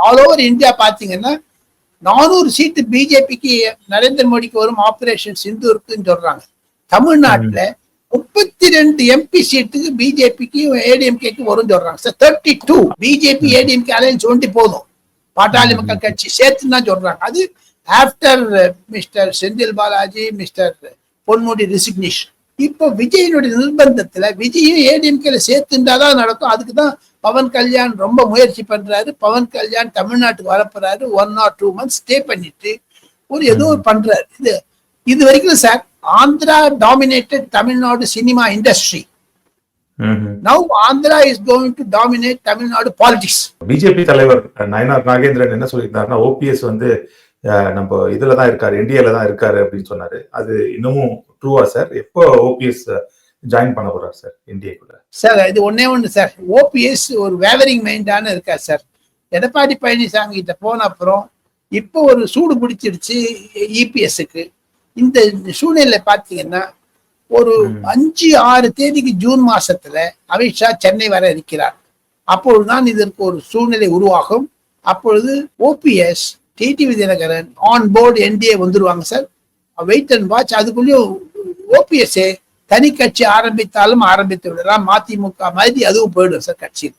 All over India பாத்தீங்கன்னா 400 சீட்டு பிஜேபிக்கு நரேந்திர மோடிக்கு வரும் ஆபரேஷன் சிந்தூருக்குன்னு சொல்றாங்க. தமிழ்நாட்டுல 32 எம்பி சீட்டுக்கு பிஜேபிக்கு ஏடிஎம்கேக்கு வரும் சொல்றாங்க சார். 32 பிஜேபி ஏடிஎம்கே அலையன்ஸ் ஒண்டி போதும், பாட்டாளி மக்கள் கட்சி சேர்த்துன்னு தான் சொல்றாங்க. அது after mister Senthil Balaji, mister Ponmudi resignation. இப்போ விஜயனுடைய நிர்பந்தத்துல விஜயும் ஏடிஎம்கேல சேர்த்துட்டாதான் நடக்கும். அதுக்குதான் பவன் கல்யாண் ரொம்ப முயற்சி பண்றாரு. பவன் கல்யாண் தமிழ்நாட்டுக்கு வரப்போறாரு. 1 or 2 months ஸ்டே பண்ணிட்டு ஒரு ஏதோ பண்றாரு. இது வரைக்கும் sir Andhra dominated Tamil Nadu cinema industry. Now Andhra is going to dominate Tamil Nadu politics. BJP தலைவர் நயனார் நாகேந்திரன் என்ன சொல்லியிருந்தாருன்னா, ஓபிஎஸ் வந்து நம்ம இதுலதான் இருக்காரு, என்டிஏல தான் இருக்காரு அப்படின்னு சொன்னாரு. அது இன்னமும் ட்ரூவா சார்? எப்போ ஓபிஎஸ் ஜாயின் பண்ண போறாரு சார் என்டிஏக்குள்ள? சார் இது ஒண்ணு சார், ஓபிஎஸ் ஒரு வேவரிங் மைண்டான இருக்கார் சார். எடப்பாடி பழனிசாமி கிட்ட போன அப்புறம் இப்போ ஒரு சூடு பிடிச்சிருச்சு இபிஎஸ்க்கு. இந்த சூழ்நிலை பாத்தீங்கன்னா ஒரு 5-6 தேதிக்கு ஜூன் மாசத்துல அமித்ஷா சென்னை வர இருக்கிறார். அப்பொழுதுதான் இதற்கு ஒரு சூழ்நிலை உருவாகும். அப்பொழுது OPS, TTV Dhinakaran on board NDA வந்துருவாங்க சார். Wait and watch. அதுக்குள்ளேயும் ஓபிஎஸ் தனி கட்சி ஆரம்பித்தாலும் ஆரம்பித்து விடலாம். மதிமுக மாதிரி அதுவும் போயிடும் சார் கட்சியில்.